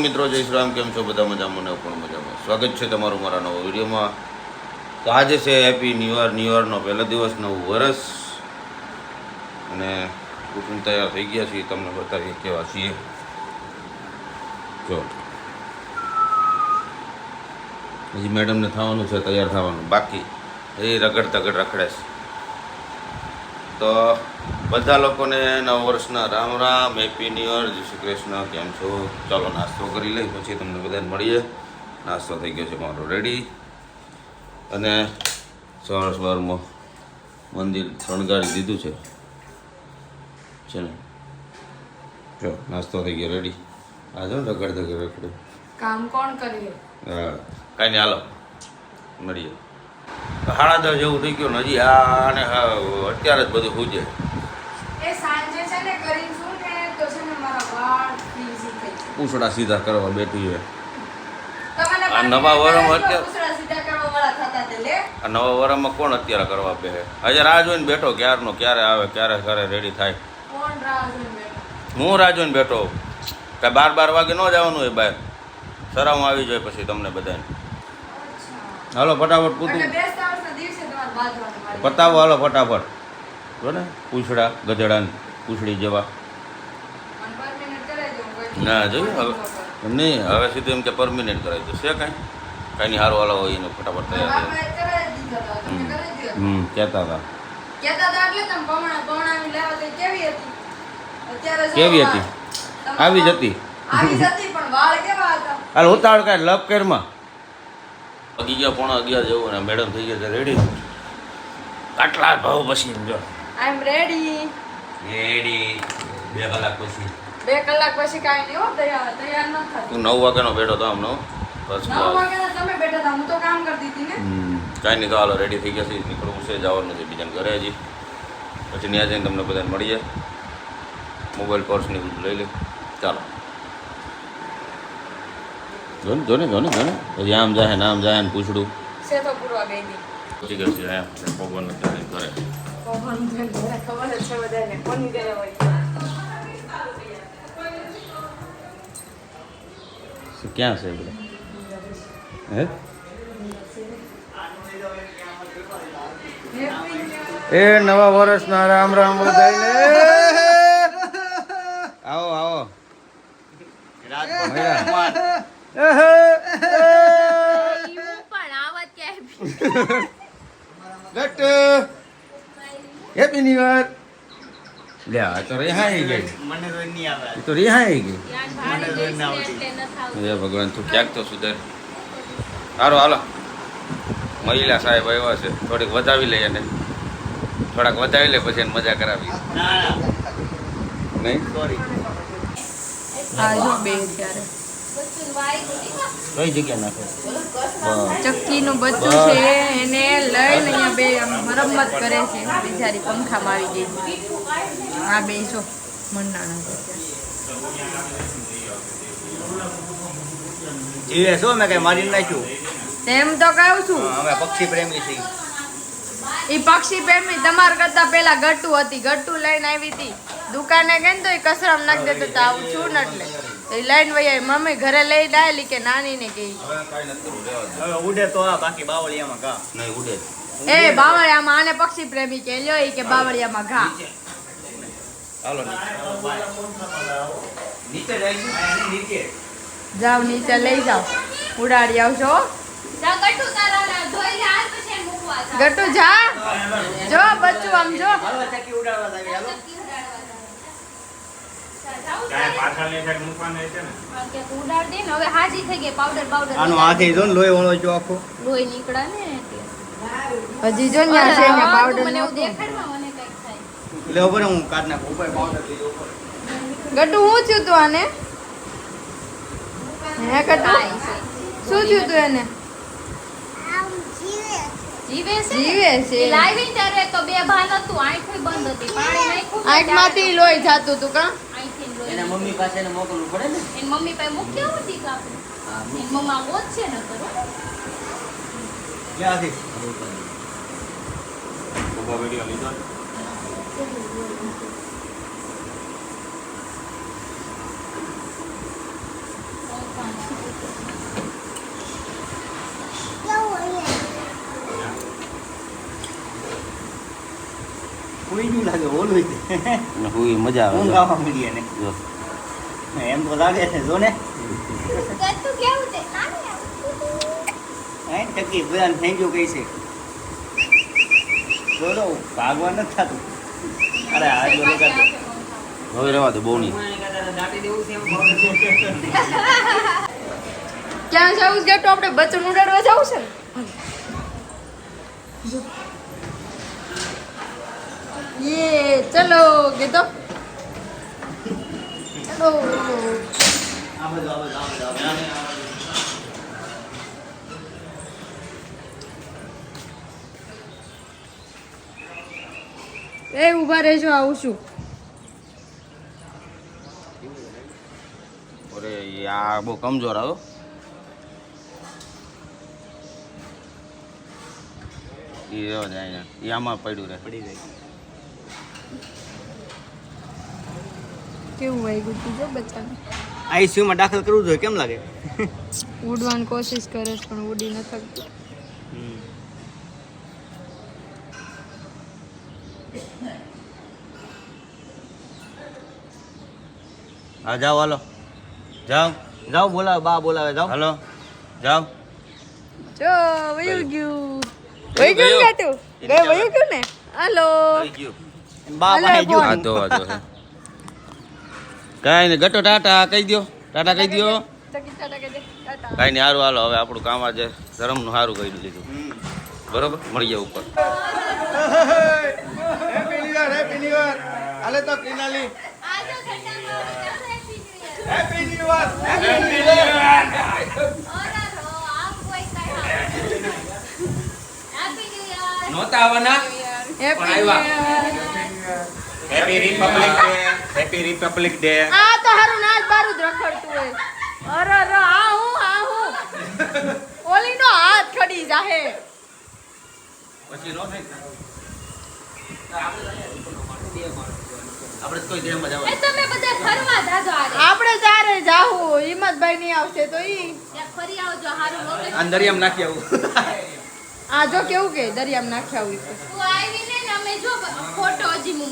મિત્રો, જય શ્રી રામ. કેમ છો બધા? મજામાં ને પણ મજામાં. સ્વાગત છે તમારું મારા નવા વિડીયોમાં. તો આજે છે હેપી ન્યૂ યરનો પહેલો દિવસ, નવું વર્ષ, અને કુટુંબ તૈયાર થઈ ગયા છીએ. તમને બતાવીએ કેવા છીએ. જો હજી મેડમને થવાનું છે, તૈયાર થવાનું બાકી, એ રખડે છે. તો બધા લોકોને નવા વર્ષના Ram Ram, happy new year, જય શ્રી કૃષ્ણ. કેમ છો? ચાલો નાસ્તો કરી લઈ, પછી તમને બધાને મળીએ. નાસ્તો થઈ ગયો છે મારો રેડી, અને સવારમાં મંદિર શણગારી દીધું છે ને. જો નાસ્તો થઈ ગયો રેડી. આ જો રખડે કામ કોણ કરે? હા, કાંઈ નહીં, હાલો મળીએ. 10:30 જેવું થઈ ગયું ને હજી આને અત્યારે જ બધું પૂજે. એ સાંજે છે ને કરીશું ને તો છે ને મારા વાળ ફ્રીઝી થઈ જાય. પૂછડા સીધા કરવા બેઠી છે. તમને આ નવા વરમાં અત્યારે પૂછડા સીધા કરવા વાળા થતા તે લે. આ નવા વરમાં કોણ અત્યારે કરવા બે? હજી રાહ જોઈને બેઠો ક્યારનો, ક્યારે આવે, ક્યારે રેડી થાય. કોણ રાહ જોઈને બેઠો? હું રાહ જોઈને બેઠો. કાંઈ 12 વાગે ન જવાનું હોય બહાર, શરમ આવી જાય પછી તમને બધાને. હાલો ફટાફટ પૂછું એટલે બેસતા વર્ષના દિવસે તમારે બાંધવાનું મારે. પતાવો, હાલો ફટાફટ. જો ને પૂછડા ગધેડા ને પૂછડી જેવા. મને પરમિનન્ટ કરાવી દો, કોઈ ના જોયું હવે નહીં, હવે સીધું એમ કે પરમિનન્ટ કરાવી દો. છે કાંઈ સારું, હાલો હોય એને ફટાફટ તૈયાર બાપાએ કરાવી દીધો તો તમે કરી દો. કહેતા હતા. કહેતા હતા એટલે તમે પવણાવી લેવા તે કેવી હતી? અત્યારે જો કેવી હતી? તમારા આવી જ હતી. આવી જ હતી, પણ વાળ કેવા હતા? હાલ ઉતાવળ કાંઈ લપ કેરમાં. 11:45 જેવું, ને મેડમ થઈ ગયા છે રેડી. આટલા ભાવ પછી જો આઈ એમ રેડી. રેડી 2 કલાક પછી. 2 કલાક પછી કાંઈ નહીં હો, તૈયાર ન થતું. તું 9 વાગ્યાનો બેઠો તો આમ 9 બસ 9 વાગ્યાના તમે બેઠા હતા, હું તો કામ કરતી હતી ને. કાંઈ નહીં, તો હાલો રેડી થઈ ગયા છે. નીકળવું છે, જવાનું છે બીજાને ઘરે હજી. પછી ત્યાં જઈને તમને બધાને મળીએ. મોબાઈલ પર્સની બધું લઈ લે. ચાલો જોને પછી આમ જાય ને આમ જાય ને પૂછડું સેતો પૂરવા ગઈ હતી. પછી ગયો છે અહીંયા ભગવાન ઘરે. કોણ ઘરે ખબર જ છે બધાને, કોની ઘરે હોય. ક્યાં છે બધા? હે એ નવા વર્ષના રામ રામ બધાને. આવો આવો હેપી ન્યુ યર. લે આ તો રિહાઈ ગઈ. મને તો નહીં આવે. એ તો રિહાઈ ગઈ. મને તો ના આવતી. હે ભગવાન, તું ક્યાંક તો સુધર. સારું હાલો, મહિલા સાહેબ આવ્યા છે, થોડીક વધાવી લઈએ ને. થોડાક વધાવી લે પછી એને મજા કરાવી. ના નહીં સોરી. આ જો બે ત્યારે કઈ જગ્યા નાખો? ચક્કીનું બચ્ચું છે, એને લઈને અહીંયા બે મરમ્મત કરે છે. બિચારી પંખામાં આવી ગઈ. આ બે જો મંડાણા જીવે શું મેં કઈ મારી નાખ્યું. તેમ તો કહું છું. અમે પક્ષી પ્રેમી છીએ. એ પક્ષી પ્રેમી તમારા કરતા પેલા ગટ્ટુ હતી. ગટ્ટુ લઈને આવી હતી દુકાને ગઈ ને તો એ કચરામાં નાખી દેતો તો આવું છું ને એટલે એ લઈને વહી આવી. મમ્મી ઘરે લઈ ડાયલી કે નાની ને કહી હવે ઉડે તો આ, બાકી બાવળિયામાં ઘા. નહીં ઉડે. એ બાવળિયામાં આને પક્ષી પ્રેમી કે લ્યો ઈ કે બાવળિયામાં ઘા. હાલો નીચે જાય છે નીચે. જાવ નીચે લઈ જાવ, ઉડાડી આવજો. ગટ્ટુ જા, જો બચ્ચું આમ જો. હાલો ચક્કી ઉડાડવા લાગે. હાલો આનો હાથે જો ને લોહી વળો જો આખો. હજી જો ન્યા છે ને પાવડર એટલે ઉપર હું કાઢ નાખું. ઉપર પાવડર લઈ જાઉં ઉપર. ગટ્ટુ હું થયું તું આને? હે ગટ્ટુ શું થયું તું એને? જીવે છે. લાવી ત્યારે તો બે ભાન હતું, આંખોય બંધ હતી, પાણી નાખ્યું આંખમાંથી લોહી જાતું તું કા? આંખથી લોહી. એના મમ્મી પાસે એને મોકલવું પડે ને. એની મમ્મી પાસે મૂક્યા હોતી કે આપણે. એની મમ્મા ગોત છે ને કરો. ક્યાંથી? સુઈ ગયું લાગે ઓલું અને હુઈ મજા આવે ઊંઘ જો. આવવા મળી એને જો એમ તો લાગે છે જો ને ગટ્ટુ કેવું છે નાની આવે. હે ટકી બધાને થેન્ક યુ કહી છે બોલો ભાગવા નથી થતું અરે આ જો લગાડ દે. હવે રહેવા દે બહુ નહીં. ક્યાં જવું છે ગેટો આપણે બચ્ચું ઉડાડવા જવું છે ને યે ચલો ગેટો ચલો આ બધું આ બધું આ બધું એ ઊભા રહેજો આવું છું અરે આ બહુ કમજોર આવ્યો. એ રહ્યો જાય ને એ આમાં પડ્યું રહે. પડી જાય કેવું વાગ્યું તું જો બચ્ચાને આઈસીયુમાં દાખલ કરવું જોઈએ કેમ લાગે ઉડવાની કોશિશ કરે છે પણ ઉડી ન થતું હા જાઓ હાલો જાઓ જાઓ બોલાવે બા બોલાવે જાઓ હાલો જાઓ. જો વયું ગયું વયું ગયું ગેટુ ગયું વયું ગયું ને હાલો થઈ ગયું. બા અલે પાસે જો બોલ. આ તો હે કાંઈ નહીં ગટો ટાટા કહી દો ટાટા કહી દો. ટકી ટાટા કહી દે ટાટા કાંઈ નહીં સારું હાલો હવે આપણું કામ આજે ધર્મનું સારું કર્યું લીધું બરોબર મળી ગયા ઉપર. હેપી ન્યુ યર હાલે તો કિનાલી આજો ઘટામાં હેપી હેપી ન્યુ યર ઓરા રો આપ કોઈ કાઈ હેપી ન્યુ યર નહોતા આવવાના happy happy Republic day happy Republic day આ તો હારું નાચ બારું જ રખડતું હોય અરે અરે આ હું ઓલીનો હાથ ખડી જાહે પછી નો થાય આપણે કોઈ દેહમાં એ જવા તમે બધા ફરવા જાજો આરે આપણે ચારે જાહું હિંમતભાઈ નહીં આવશે તો ઈ ત્યાં ફરી આવજો હારું લોકેશન આ દરિયામાં નાખી આવું. આ જો કેવું કે દરિયામાં નાખ્યા હોય તો તું આવી ને અમે જો ફોટો હજી હું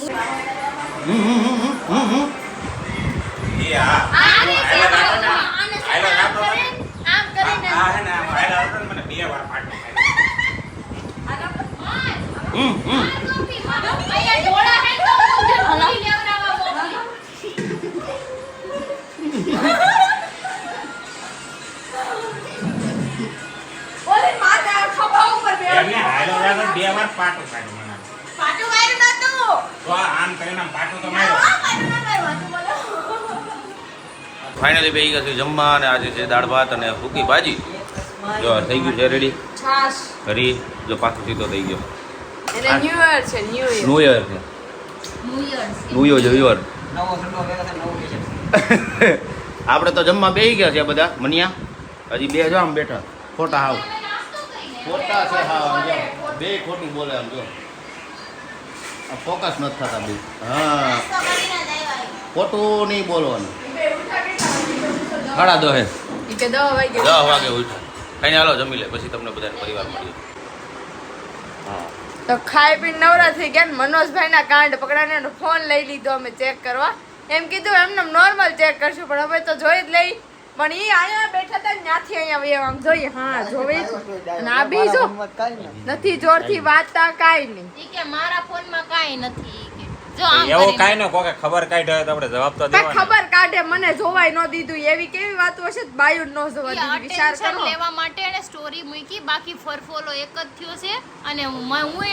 આને આમ કરીને અહીંયા ડોળા હે તો ભૂલી લેવરાવા મોકલી ઓલી માથે ખભા ઉપર એમને હાલો રાતો બે વાર પાટું કાઢ્યું મને. પાટું માર્યું નતું તો આમ કરીને આમ પાટું તો માર્યો. પાટું ના માર્યું હતું બોલો ફાઇનલી બેસી ગયા છે જમવા અને આજે છે દાળ ભાત અને સૂકી ભાજી. જો થઈ ગયું છે રેડી. છાશ ઘરી જો પાછો સીધો થઈ ગયો. એને ન્યુ યર છે ન્યુ યર ન્યુ યર છે ન્યુ યર. નવો ઠંડો વેલા નવું લેશે આપણે તો જમવા બેસી ગયા છે બધા મનિયા હજી બે જો આમ બેઠા ખોટા હાવ ખોટા છે હાવ જો બે ખોટું બોલે આમ જો ફોકસ નથી થતા બે હા ખોટું નહીં બોલવાનું. ખાડા દો હે ઈ કે 10 વાગે 10 વાગે ઉઠો ખાઈને હાલો જમી લે પછી તમને બધાને પરિવાર મળીએ. હા તો ખાઈ પીને નવરા થઈ ગયા ને મનોજભાઈના કાંડ પકડાને ફોન લઈ લીધો અમે ચેક કરવા એમ કીધું એમને નોર્મલ ચેક કરશું પણ હવે તો જોઈ જ લઈ પણ ઈ અહીંયા બેઠા હતા ત્યાંથી અહીંયા વયા આમ જોઈએ હા જોવે જ અને આ બી જો નથી જોરથી વાતતા કાંઈ નહીં ઈ કે મારા ફોનમાં કાઈ નથી ઈ કે જો આમ એવું કરીને. કાંઈ ન કહો કે ખબર કાઢ્યો હોય તો આપણે જવાબ તો કાંઈ દેવાનો. ખબર કાઢે મને જોવાય ન દીધું એવી કેવી વાતો હશે બાયું ન જોવા ઈ દીધું વિચાર attention કરો લેવા માટે એને સ્ટોરી મૂકી બાકી ફરફોલો એક જ થયો છે અને હું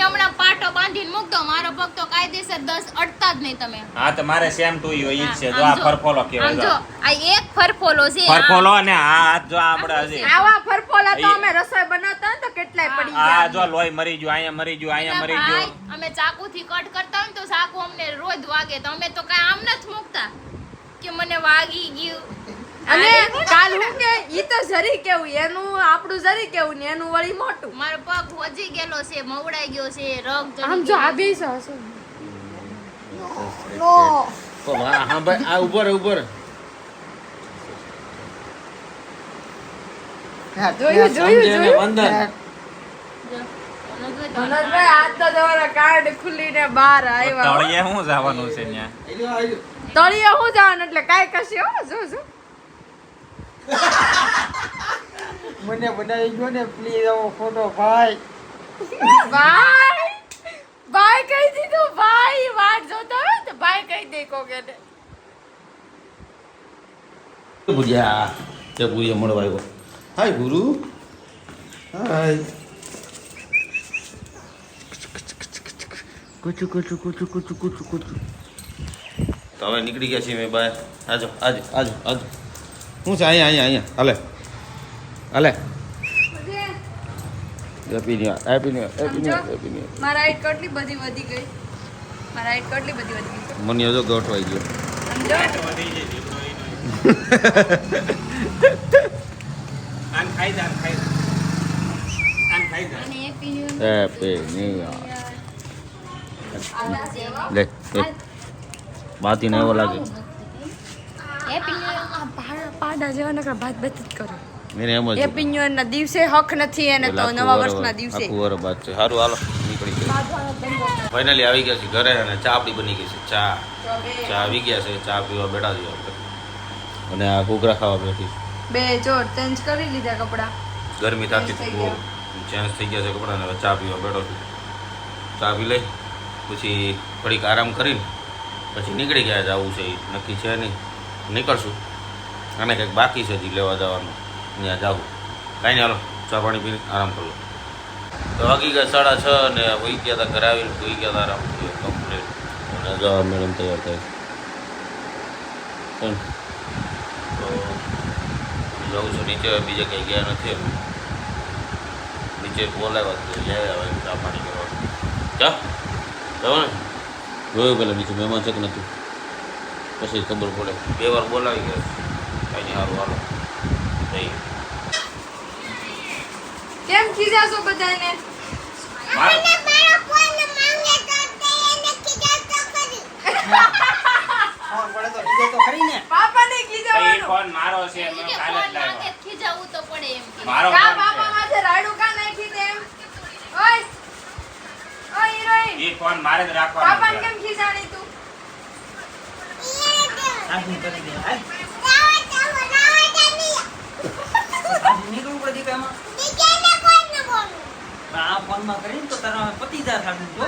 હમણાં પાટો બાંધીને મૂક દઉં મારો પગ તો કાયદેસર 10 અડતા જ નહીં તમે હા તો મારે સેમ ટુ યુ ઈ જ છે જો આમ આ ફરફોલો આમ કહેવાય જો જો. આ એક ફરફોલો છે ફરફોલો ને આ હાથ જો આપણે હજી આવા ફરફોલા તો અમે રસોઈ બનાવતા હોય ને તો કેટલાય પડી આ જાય જો લોહી મરી ગયું અહીંયા મરી ગયું અહીંયા મરી ભાઈ, ગયું. અમે ચાકુથી કટ કરતા હોય ને તો ચાકુ અમને રોજ વાગે તો અમે તો કાંઈ આમ નથી મૂકતા કે મને વાગી ગયું અને કાલ હું કે ઈ તો જરી કેવું એનું આપણું જરી કેવું ને એનું વળી મોટું મારો પગ હોજી ગયેલો છે મવડાઈ ગયો છે રગ ચડી આમ જો ગયો. આ બેસો હશે તો હા ભાઈ આ ઉભો રહે ઉભો રહે. જોયું સમજે ને જોયું વંદન. જો, નગર ધનોજભાઈ આજ તો તમારા કાર્ડ ખુલીને બહાર આવ્યા તળિયે શું જવાનું છે ત્યાં તળિયે હું જવાનું એટલે કાંઈ કશે હો જો મને બનાવી ગયો ને પ્લીઝ આવો ફોટો ભાઈ ભાઈ કહી દીધું ભાઈ વાત જોતો હોય તો ભાઈ કહી દે કોકે ને ભૂજ્યા તે ભૂજે મળવા આવ્યો હાય ગુરુ હાય કુચુ કુચુ કુચુ કુચુ કુચુ કુચુ તો હવે નીકળી ગયા છીએ મેં બહાર આજો આજો આજો આજો શું છે અહીંયા હાલે હાલે હેપી ન્યુ મારા હાઈટ કેટલી બધી વધી ગઈ મને હજુ ગોઠવાઈ ગયો સમજો અને હેપી ન્યુ હેપી ન્યુ લે બાતીને એવો લાગે હેપી ન્યુ પાડા જેવા નકર ભાત જ કરો મેરે એમ જ હેપી ન્યુ યર ના દિવસે હક નથી એને તો નવા વર્ષના દિવસે આખું વર બાદ છે સારું હાલો નીકળી ગયા ફાઇનલી આવી ગયા છે ઘરે અને ચા આપણી બની ગઈ છે ચા આવી ગયા છે ચા પીવા બેઠા છીએ આપણે અને આ ઘૂઘરા ખાવા બેઠી બે જોડ ચેન્જ કરી લીધા કપડા ગરમી થતી હતી બહુ ચેન્જ થઈ ગયા છે કપડાં હવે ચા પીવા બેઠો છું ચા પી લઈ પછી થોડીક આરામ કરીને પછી નીકળી ગયા જવું છે એ નક્કી છે નહીં નીકળશું અને કંઈક બાકી છે હજી લેવા જવાનું ત્યાં જાવું કાંઈ નહીં હાલો ચા પાણી પીને આરામ કરી લો તો વાગી ગયા 6:30 ને હોઈ ગયા હતા ઘરે આવીને હોઈ ગયા હતા આરામ કમ્પ્લીટ અને જવા મેડમ તૈયાર થાય તો જાઉં છું નીચે બીજે કંઈ ગયા નથી નીચે બોલાવ્યા તો લે આવે ચા પાણી કરવા ચા જાઓ ને જોયું પેલા નીચે મહેમાન છે કે નથી પછી ખબર પડે 2 વાર બોલાવી ગયા કાંઈ નહીં સારું હાલો નહીં કેમ ખીજાશો બધાને ફોન પડે તો બીજો તો ખરી ને પાપાને એ ખીજાવાનું ફોન મારો છે મેં કાલે જ લાવ્યો ખીજાવું તો પડે એમ કે મારો કા ફોન પાપા છે માથે રાડું કા નાખી તેમ ઓય હિરોઈન એ ફોન મારે જ રાખવાનો પાપાને છે કેમ ખીજાણી તું સાજી કરી દે હાલ સાજી નીકળવું પડે દીકરામાં આ ફોનમાં કરીને તો તારા પતિદાર થાતું જો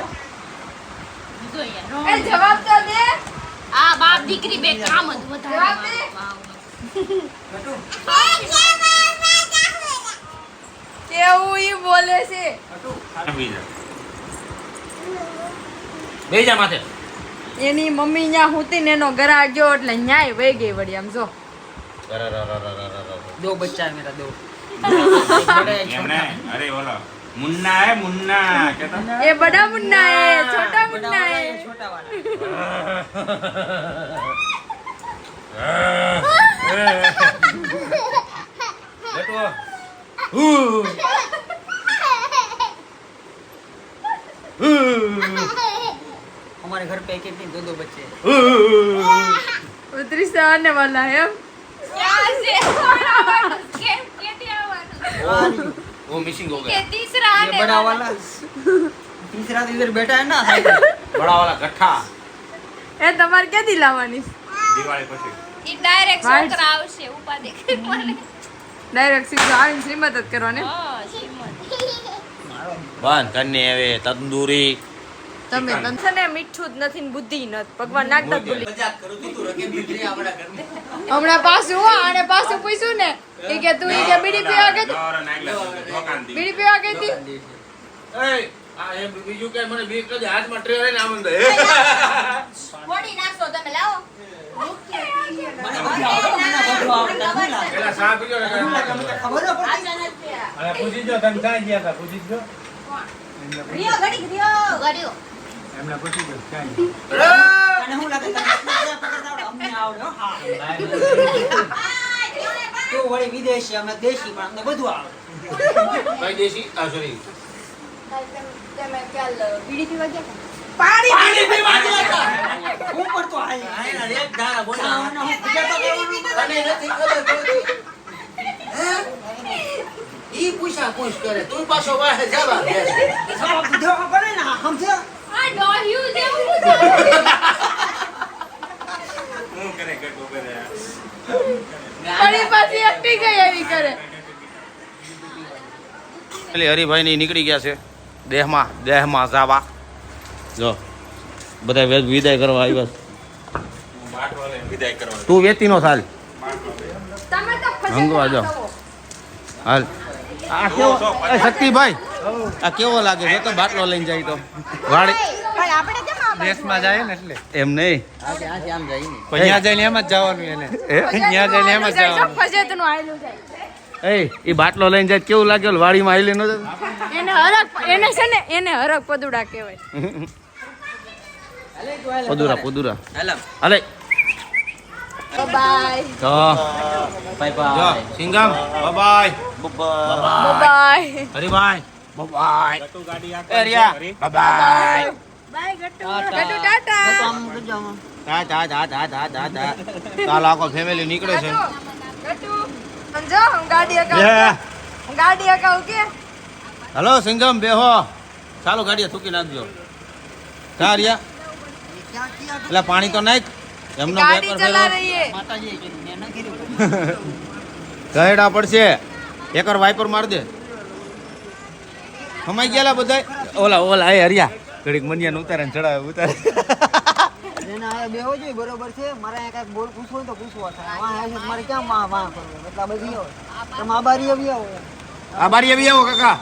જો યાર એ જવાબ તો દે આ બાપ દીકરી બે કામ જ જવાબ દે. કટુ કેવું ઈ બોલે છે કટુ બીજા બેજા માથે એની મમ્મી ન્યા હુતી ને એનો ગરા ગયો એટલે ન્યાય વહી ગઈ વળી આમ જો दो बच्चा है मेरा दो એમને અરે બોલો મુન્ના હે મુન્ના કેતા એ બડા મુન્ના હે છોટા મુન્ના હે छोटा वाला બેટો हमारे घर पे एक एक दो दो बच्चे हैं। ઉતરી સે આને વાલા હે ક્યાં છે કેમ કેટી આવવાનું वो मिसिंग हो કે गया તીસરા ये આને बड़ा વાला वाला तीसरा तो इधर बैठा है ना साइड में। बड़ा वाला गट्ठा એ તમારે ક્યાંથી લાવવાની દિવાળી પછી ઈ ડાયરેક્ટ Right. છોકરા આવશે ઉપાધિ કરી મને ડાયરેક્ટ સીધું આવીને શ્રીમત જ કરવાની હા શ્રીમંત बांध करने आवे तंदूरी તમે તનસે ને મીઠું જ નથી ને બુદ્ધિ નથી ભગવાન નાટક ભૂલી मजाक करो तू रखे मिल रही हमारा घर में હમણાં પાછું હો આને પાછું પૂછ્યું ને એ કે તું ઈ કે બીડી પીવા ગઈ હતી? દોરો નાખલા દુકાન દી બીડી પીવા ગઈ હતી બીજું કે મને બીક જ હાથમાં ટ્રે લઈને આમ દે મોડી નાખો તમે લાવો પેલા સા પીજો ને खबर ना पड़ती રિયો ઘડી રિયો ગડ્યો અને હું લાગે તને પકડતા આવડે અમને આવડે હો હા તો વળી વિદેશી અમે દેશી પણ અમને બધું આવડે કઈ દેશી આ સોરી તમે કાલ બીડી પીવા ગયા હતા? પાણી પીવા ગયા હતા હું પર તો આયા એક ધારા બોલા હું બીજા તો કરવાનું તને નથી ખબર પડતી ઈ ઈ પૂછા પૂછ કરે તું પાછો વાહે જવા દે જવાબ દેવા પડે ને સમજે આ ડોહ્યું જેવું છે. હું કરે ગટુ કરે ફરી પાછી એકટી ગઈ એવી કરે. એટલે હરિભાઈ ની નીકળી ગયા છે દેહમાં જાવા. જો બધા વિદાય કરવા આવ્યા છે. બાટો લઈને વિદાય કરવા તું વેતી નો ચાલ તમે તો હંગવા જાઓ. હાલ આ કેવો એ શક્તિભાઈ આ કેવો લાગે છે તો બાટલો લઈને જાય તો વાડી પણ આપણે કેમ આ દેશમાં જાય ને એટલે એમ નહીં ત્યાં જઈને એમ જ જવાનું એને ત્યાં જઈને એમ જ જવાનું ફજેતનું આયલું જાય. એ બાટલો લઈને જાય કેવું લાગે ઓલું વાડીમાં આવેલી નો એને હરક એને છે ને એને હરક પદુડા કહેવાય. પદુરા હાલે બાય તો જો Singham bye bye Haribhai bye Gattu ગાડી આ એ Riya bye bye Gattu Gattu tata. ચાલ આખો ફેમિલી નીકળે છે ગટ્ટુ સમજો હું ગાડી અકાઉ હું ગાડી અકાઉ કે હલો સિંગમ બેહો ચાલો ગાડીએ થૂકી નાખજો કા રિયા એટલે પાણી તો નાખ એમનો ગાડી ચલા રહી હે. ગહેડા પડશે એકર વાઇપર માર દે હમાઈ ગયેલા બધા ઓલા એ હરિયા ઘડીક મનિયાને ઉતારે ને ચડાવે ઉતારે એના આ બેહો જોઈએ બરોબર છે મારે અહીંયા કાંઈક બોલ પૂછવું હોય તો પૂછવા થાય વાહ આવે છે મારે ક્યાં વાહ કરવું એટલા બધી હોય તમે આ બારી આવી આવો આ બારી આવી આવો કાકા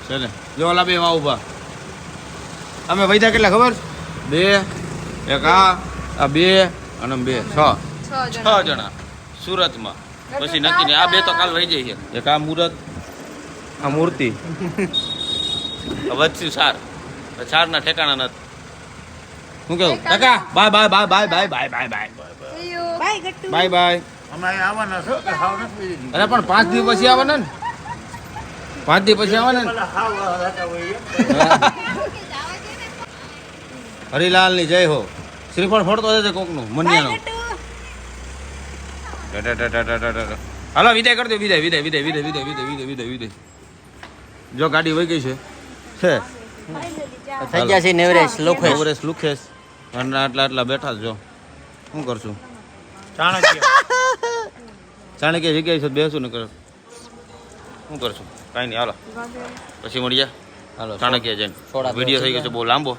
ચાલે જો ઓલા બે માં ઉભા અમે વૈધા કેટલા ખબર બે એક આ બે અને બે છ 6 જણા સુરતમાં પછી નક્કી નહીં આ બે તો કાલ વહી જાય છે એક આ મુહૂર્ત આ મૂર્તિ વધશું સારના ઠેકાણા નથી શું કેવું કાકા bye bye bye bye bye bye bye bye See you. Bye Gattu. Bye bye અમે આવવાના છો કે હાવ નથી અરે પણ 5 દિવસ પછી આવવાના ને 5 દિવસ પછી આવવાના ને હરિલાલ ની જય હો શ્રીફળ ફોડતો જશે કોકનું મનિયાનો હાલો વિદાય કરી દો વિદાય જો ગાડી વહી ગઈ છે થઈ ગયા છે નેવરેશ નવરેશ લુખેશ અને આટલા બેઠા જ જો શું કરશું ચાણક્ય જગ્યાએ છે બેસું ને કરો શું કરશું કાંઈ નહીં હાલો પછી મળીએ હાલો ચાણક્ય જઈને વિડીયો થઈ ગયો છે બહુ લાંબો